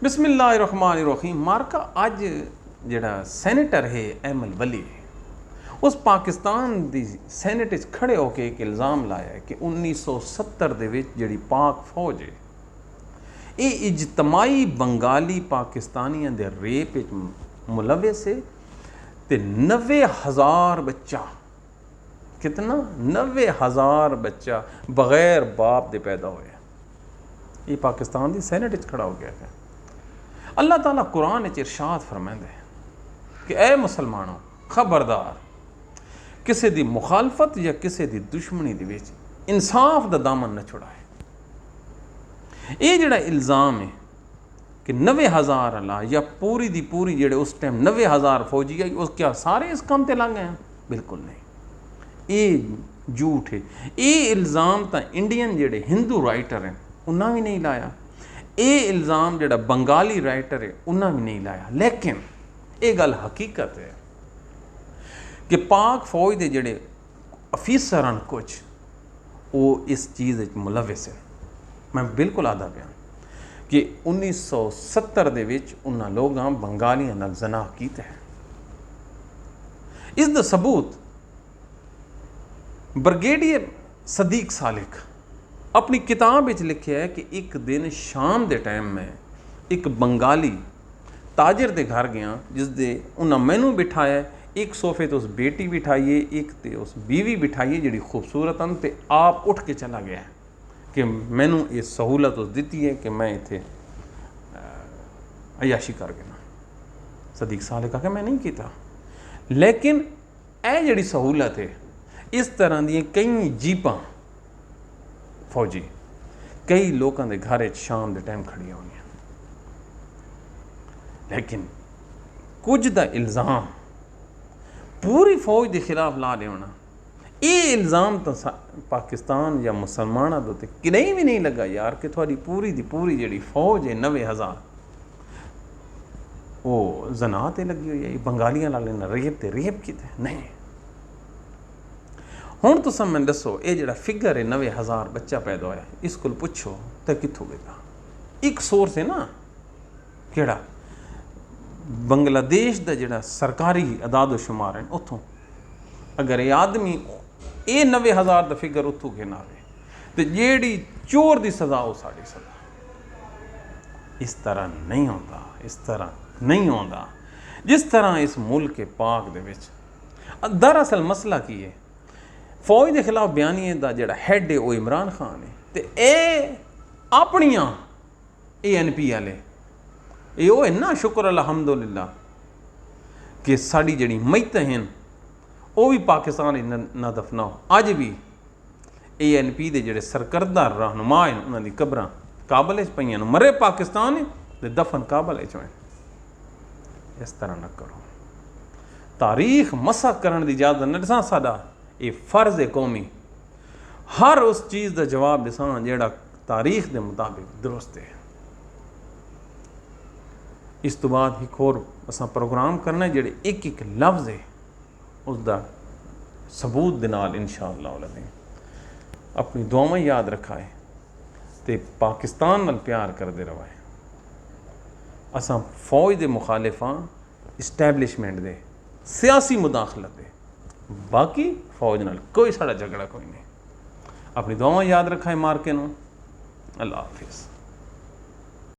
बिस्मिल्लाहिर्रहमानिर्रहीम। मार्का अज जिहड़ा सैनेटर है अहमद वली उस पाकिस्तान दी सैनेट च खड़े होकर एक इल्ज़ाम लाया है कि 1970 दे विच जिहड़ी पाक फौज है ये इजतमाही बंगाली पाकिस्तानियों के रेप मुलविस है ते 90,000 बच्चा, कितना 90,000 बच्चा बगैर बाप दे पैदा होया। ये पाकिस्तान की सैनेट च खड़ा हो गया है। अल्लाह ताला कुरान च इरशाद फरमांदा है कि ऐ मुसलमानों खबरदार किसी की मुखालफत या किसी की दुश्मनी दे विच इंसाफ का दामन न छुड़ाए। ये जिहड़ा इल्ज़ाम है कि 90,000 अल्लाह या पूरी दी पूरी जिहड़े उस टाइम 90,000 फौजी है उस क्या सारे इस काम ते लग गए हैं? बिल्कुल नहीं, ये झूठ है। ये इल्ज़ाम तो इंडियन जिहड़े हिंदू राइटर हैं उन्हें भी नहीं लाया, ये इल्ज़ाम जिहड़ा बंगाली राइटर है उन्हें भी नहीं लाया। लेकिन ये गल हकीकत है कि पाक फौज के जिहड़े अफीसर हैं कुछ वो इस चीज़ मुलविस है। मैं बिल्कुल आदा पिया कि 1970 दे विच उन्हां लोगां बंगालियां नाल ज़नाह कीता है। इस दा सबूत ब्रिगेडियर सदीक सालिक अपनी किताब में लिखा है कि एक दिन शाम के टाइम में एक बंगाली ताजर के घर गया जिसदे उन्हें मैनू बिठाया, एक सोफे तो उस बेटी बिठाइए, एक तो उस बीवी बिठाइए जी खूबसूरत हैं, तो आप उठ के चला गया कि मैनू ये सहूलत उस दी है कि मैं इत्थे अयाशी कर गया। सदीक साले कहा कि मैं नहीं किया, लेकिन यह जिहड़ी सहूलत है इस तरह दी कई जीपां फौजी कई लोगों के घर शाम के टाइम खड़ी हुई, लेकिन कुछ का इल्ज़ाम पूरी फौज के खिलाफ ला देना, ये इल्ज़ाम तो पाकिस्तान या मुसलमानों के उत्ते कितने भी नहीं लगा यार कि थोड़ी पूरी दी पूरी जी फौज है 90,000 वो ज़नाह ते लगी हुई है। बंगालियां लाल रेप ते रेप किते नहीं। हुण तुसां मैनूं दसो ये जिहड़ा फिगर है 90,000 बच्चा पैदा होया इस कोल पुछो तो कित्थों गया। एक सोर्स है ना किहड़ा बांग्लादेश का जिहड़ा सरकारी अदाद शुमार है उत्थों अगर ये आदमी ये 90,000 का फिगर उत्थों गिना आए तो जिहड़ी चोर की सज़ा वो साड़ी सज़ा। इस तरह नहीं होता, इस तरह नहीं होता जिस तरह इस मुल्क के पाक दे विच। दरअसल मसला की है, फौज के खिलाफ बयानी का जिहड़ा हैड है वो इमरान खान है, तो ये अपनियां ANP वाले ये वो है ना, शुक्र अलहमदुलिल्लाह कि साड़ी जिहड़ी मैयत हैं वो भी पाकिस्तान ना दफनाओ। अज भी ANP के जिहड़े सरकर्दा रहनुमा हैं उन्होंने कब्रां काबल च पईयां ने, मरे पाकिस्तान ते दफन काबल च हैं। इस तरह न करो, तारीख मसा करने की इजाजत न दिसां। साडा ये फर्ज है कौमी, हर उस चीज़ का जवाब दिसां जिहड़ा तारीख के मुताबिक दुरुस्त है। इस तो बाद एक होर असां प्रोग्राम करना जिहड़े एक एक लफ्ज़ है उसका सबूत दे नाल इंशाअल्लाह अपनी दुआवां याद रखा है तो पाकिस्तान नाल प्यार करते रहा है। असां फौज के मुखालिफां इस्टैबलिशमेंट दे सियासी मुदाखलत दे, बाकी फौज नाल कोई साड़ा झगड़ा कोई नहीं। अपनी दुआवां याद रखा है मार के नूं। अल्लाह हाफिज़।